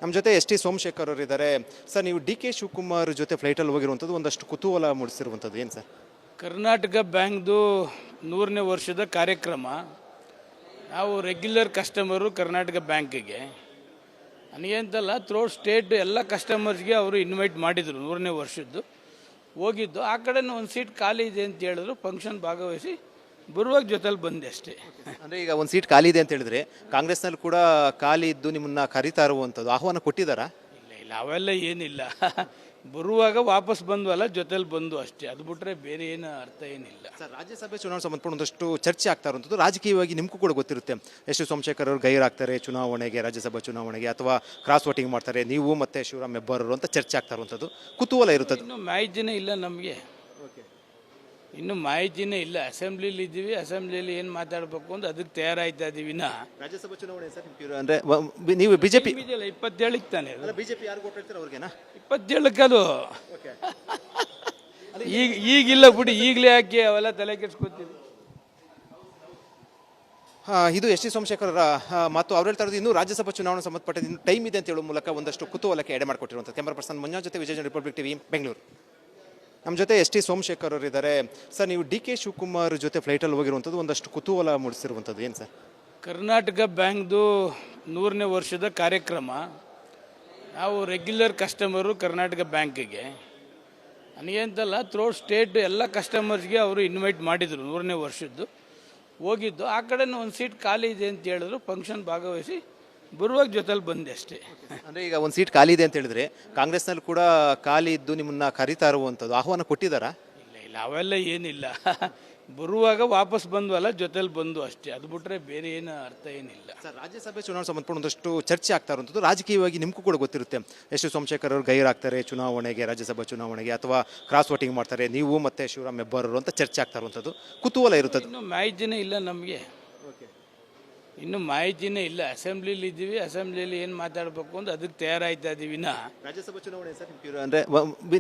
ನಮ್ಮ ಜೊತೆ S T Somashekar ಅವರು ಇದ್ದಾರೆ. ಸರ್, ನೀವು ಡಿ ಕೆ ಶಿವಕುಮಾರ್ ಜೊತೆ ಫ್ಲೈಟಲ್ಲಿ ಹೋಗಿರುವಂಥದ್ದು ಒಂದಷ್ಟು ಕುತೂಹಲ ಮೂಡಿಸಿರುವಂಥದ್ದು ಏನು ಸರ್? ಕರ್ನಾಟಕ ಬ್ಯಾಂಕ್ದು 100ನೇ ವರ್ಷದ ಕಾರ್ಯಕ್ರಮ. ನಾವು ರೆಗ್ಯುಲರ್ ಕಸ್ಟಮರು ಕರ್ನಾಟಕ ಬ್ಯಾಂಕಿಗೆ. ನನಗೇಂತಲ್ಲ, ಥ್ರೋಟ್ ಸ್ಟೇಟ್ ಎಲ್ಲ ಕಸ್ಟಮರ್ಸ್ಗೆ ಅವರು ಇನ್ವೈಟ್ ಮಾಡಿದರು. 100ನೇ ವರ್ಷದ್ದು ಹೋಗಿದ್ದು. ಆ ಕಡೆನೂ ಒಂದು ಸೀಟ್ ಖಾಲಿ ಇದೆ ಅಂತ ಹೇಳಿದ್ರು. ಫಂಕ್ಷನ್ ಭಾಗವಹಿಸಿ ಬರುವಾಗ ಜೊತೆಲಿ ಬಂದೆ ಅಷ್ಟೇ. ಅಂದರೆ ಈಗ ಒಂದು ಸೀಟ್ ಖಾಲಿ ಇದೆ ಅಂತ ಹೇಳಿದ್ರೆ ಕಾಂಗ್ರೆಸ್ನಲ್ಲಿ ಕೂಡ ಖಾಲಿ ಇದ್ದು ನಿಮ್ಮನ್ನ ಕರೀತಾ ಇರುವಂಥದ್ದು ಆಹ್ವಾನ ಕೊಟ್ಟಿದ್ದಾರಾ? ಇಲ್ಲ, ಅವೆಲ್ಲ ಏನಿಲ್ಲ. ಬರುವಾಗ ವಾಪಸ್ ಬಂದ್ವಲ್ಲ, ಜೊತೆಲಿ ಬಂದು ಅಷ್ಟೇ. ಅದು ಬಿಟ್ಟರೆ ಬೇರೆ ಏನು ಅರ್ಥ ಏನಿಲ್ಲ. ಸರ್, ರಾಜ್ಯಸಭೆ ಚುನಾವಣೆ ಸಂಬಂಧಪಟ್ಟ ಒಂದಷ್ಟು ಚರ್ಚೆ ಆಗ್ತಾ ಇರುವಂಥದ್ದು ರಾಜಕೀಯವಾಗಿ ನಿಮಗೂ ಕೂಡ ಗೊತ್ತಿರುತ್ತೆ. ಎಸ್ ಟಿ ಸೋಮಶೇಖರ್ ಅವರು ಗೈರಾಗ್ತಾರೆ ಚುನಾವಣೆಗೆ, ರಾಜ್ಯಸಭಾ ಚುನಾವಣೆಗೆ, ಅಥವಾ ಕ್ರಾಸ್ ವೋಟಿಂಗ್ ಮಾಡ್ತಾರೆ ನೀವು ಮತ್ತೆ ಶಿವರಾಮ್ ಹೆಬ್ಬಾರರು ಅಂತ ಚರ್ಚೆ ಆಗ್ತಾ ಇರುವಂಥದ್ದು ಕುತೂಹಲ ಇರುತ್ತದೆ. ಇನ್ನೂ ಮಾಹಿತಿನೇ ಇಲ್ಲ ನಮಗೆ. ಇನ್ನೂ ಮಾಹಿತಿನೇ ಇಲ್ಲ. ಅಸೆಂಬ್ಲಿಲಿ ಇದ್ದೀವಿ, ಅಸೆಂಬ್ಲಿಯಲ್ಲಿ ಏನು ಮಾತಾಡಬೇಕು ಅಂತ ಅದಕ್ಕೆ ತಯಾರಾಯ್ತಾ ಇದ್ದೀವಿ. ರಾಜ್ಯಸಭಾ ಚುನಾವಣೆ ಸರ್, ಅಂದರೆ ನೀವು ಬಿಜೆಪಿ 27ಕ್ಕೆ ತಾನೆ. ಬಿಜೆಪಿ ಯಾರು ಓಟ್ ಹೇಳ್ತಾರೆ ಅವ್ರಿಗೆನಾ? 27ಕ್ಕೆ ಅದು ಈಗಿಲ್ಲ ಬಿಡಿ. ಈಗಲೇ ಯಾಕೆ ಅವೆಲ್ಲ ತಲೆ ಕೆಡ್ಸ್ಕೊತೀವಿ. ಇದು ಎಸ್ ಟಿ ಸೋಮಶೇಖರ್ ಮಾತು. ಅವ್ರು ಹೇಳ್ತಾ ಇರೋದು ಇನ್ನೂ ರಾಜ್ಯಸಭಾ ಚುನಾವಣೆ ಸಂಬಂಧಪಟ್ಟ ಇನ್ನು ಟೈಮ್ ಇದೆ ಅಂತ ಹೇಳೋ ಮೂಲಕ ಒಂದಷ್ಟು ಕುತೂಹಲಕ್ಕೆ ಎಡೆ ಮಾಡಿಕೊಟ್ಟಿರುವಂಥ ಕ್ಯಾಮರಾ ಪರ್ಸನ್ ಮಂಜುನಾಥ್ ಜೊತೆ ವಿಜಯ ರಿಪಬ್ಲಿಕ್ ಟಿವಿ ಬೆಂಗಳೂರು. ನಮ್ಮ ಜೊತೆ ಎಸ್ ಟಿ ಸೋಮಶೇಖರ್ ಅವರು ಇದ್ದಾರೆ. ಸರ್, ನೀವು ಡಿ ಕೆ ಶಿವಕುಮಾರ್ ಜೊತೆ ಫ್ಲೈಟಲ್ಲಿ ಹೋಗಿರುವಂಥದ್ದು ಒಂದಷ್ಟು ಕುತೂಹಲ ಮೂಡಿಸಿರುವಂಥದ್ದು ಏನು ಸರ್? ಕರ್ನಾಟಕ ಬ್ಯಾಂಕ್ದು 100ನೇ ವರ್ಷದ ಕಾರ್ಯಕ್ರಮ. ನಾವು ರೆಗ್ಯುಲರ್ ಕಸ್ಟಮರು ಕರ್ನಾಟಕ ಬ್ಯಾಂಕಿಗೆ. ನನಗೇಂತಲ್ಲ, ಥ್ರೋಟ್ ಸ್ಟೇಟ್ ಎಲ್ಲ ಕಸ್ಟಮರ್ಸ್ಗೆ ಅವರು ಇನ್ವೈಟ್ ಮಾಡಿದರು. 100ನೇ ವರ್ಷದ್ದು ಹೋಗಿದ್ದು. ಆ ಕಡೆನೂ ಒಂದು ಸೀಟ್ ಖಾಲಿ ಇದೆ ಅಂತ ಹೇಳಿದ್ರು. ಫಂಕ್ಷನ್ ಭಾಗವಹಿಸಿ ಬರುವಾಗ ಜೊತೆಲಿ ಬಂದೆ ಅಷ್ಟೇ. ಅಂದರೆ ಈಗ ಒಂದು ಸೀಟ್ ಖಾಲಿ ಇದೆ ಅಂತ ಹೇಳಿದ್ರೆ ಕಾಂಗ್ರೆಸ್ನಲ್ಲಿ ಕೂಡ ಖಾಲಿ ಇದ್ದು ನಿಮ್ಮನ್ನ ಕರೀತಾ ಇರುವಂಥದ್ದು ಆಹ್ವಾನ ಕೊಟ್ಟಿದ್ದಾರಾ? ಇಲ್ಲ, ಅವೆಲ್ಲ ಏನಿಲ್ಲ. ಬರುವಾಗ ವಾಪಸ್ ಬಂದ್ವಲ್ಲ, ಜೊತೆಲಿ ಬಂದು ಅಷ್ಟೇ. ಅದು ಬಿಟ್ಟರೆ ಬೇರೆ ಏನು ಅರ್ಥ ಏನಿಲ್ಲ. ಸರ್, ರಾಜ್ಯಸಭೆ ಚುನಾವಣೆ ಸಂಬಂಧಪಟ್ಟ ಒಂದಷ್ಟು ಚರ್ಚೆ ಆಗ್ತಾ ಇರುವಂಥದ್ದು ರಾಜಕೀಯವಾಗಿ ನಿಮಗೂ ಕೂಡ ಗೊತ್ತಿರುತ್ತೆ. ಎಸ್ ಟಿ ಸೋಮಶೇಖರ್ ಅವರು ಗೈರಾಗ್ತಾರೆ ಚುನಾವಣೆಗೆ, ರಾಜ್ಯಸಭಾ ಚುನಾವಣೆಗೆ, ಅಥವಾ ಕ್ರಾಸ್ ವೋಟಿಂಗ್ ಮಾಡ್ತಾರೆ ನೀವು ಮತ್ತೆ ಶಿವರಾಮ್ ಹೆಬ್ಬಾರರು ಅಂತ ಚರ್ಚೆ ಆಗ್ತಾ ಇರುವಂಥದ್ದು ಕುತೂಹಲ ಇರುತ್ತದೆ. ಇನ್ನೂ ಮಾಹಿತಿನೇ ಇಲ್ಲ ನಮಗೆ. ಇನ್ನೂ ಮಾಹಿತಿನೇ ಇಲ್ಲ. ಅಸೆಂಬ್ಲಿಲಿ ಇದ್ದೀವಿ, ಅಸೆಂಬ್ಲಿಯಲ್ಲಿ ಏನು ಮಾತಾಡಬೇಕು ಅಂತ ಅದಕ್ಕೆ ತಯಾರಾಯ್ತಾ ಇದ್ದೀವಿ. ರಾಜ್ಯಸಭಾ ಚುನಾವಣೆ ಸರ್, ಅಂದರೆ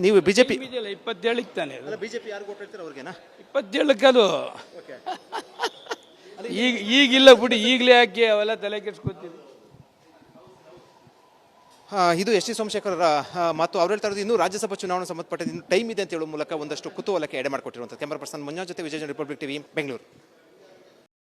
ನೀವು ಬಿಜೆಪಿ 27ಕ್ಕೆ ತಾನೆ. ಬಿಜೆಪಿ ಯಾರು ಓಟ್ ಹೇಳ್ತಾರೆ ಅವ್ರಿಗೆನಾ? 27ಕ್ಕೆ ಅದು ಈಗಿಲ್ಲ ಬಿಡಿ. ಈಗಲೇ ಯಾಕೆ ಅವೆಲ್ಲ ತಲೆ ಕೆಡ್ಸ್ಕೊತೀವಿ. ಇದು ಎಸ್ ಟಿ ಸೋಮಶೇಖರ್ ಮಾತು. ಅವ್ರು ಹೇಳ್ತಾ ಇರೋದು ಇನ್ನೂ ರಾಜ್ಯಸಭಾ ಚುನಾವಣೆ ಸಂಬಂಧಪಟ್ಟ ಇನ್ನು ಟೈಮ್ ಇದೆ ಅಂತ ಹೇಳೋ ಮೂಲಕ ಒಂದಷ್ಟು ಕುತೂಹಲಕ್ಕೆ ಎಡೆ ಮಾಡಿಕೊಟ್ಟಿರುವಂಥ ಕ್ಯಾಮರಾ ಪರ್ಸನ್ ಮಂಜುನಾಥ್ ಜೊತೆ ವಿಜಯ ರಿಪಬ್ಲಿಕ್ ಟಿವಿ ಬೆಂಗಳೂರು.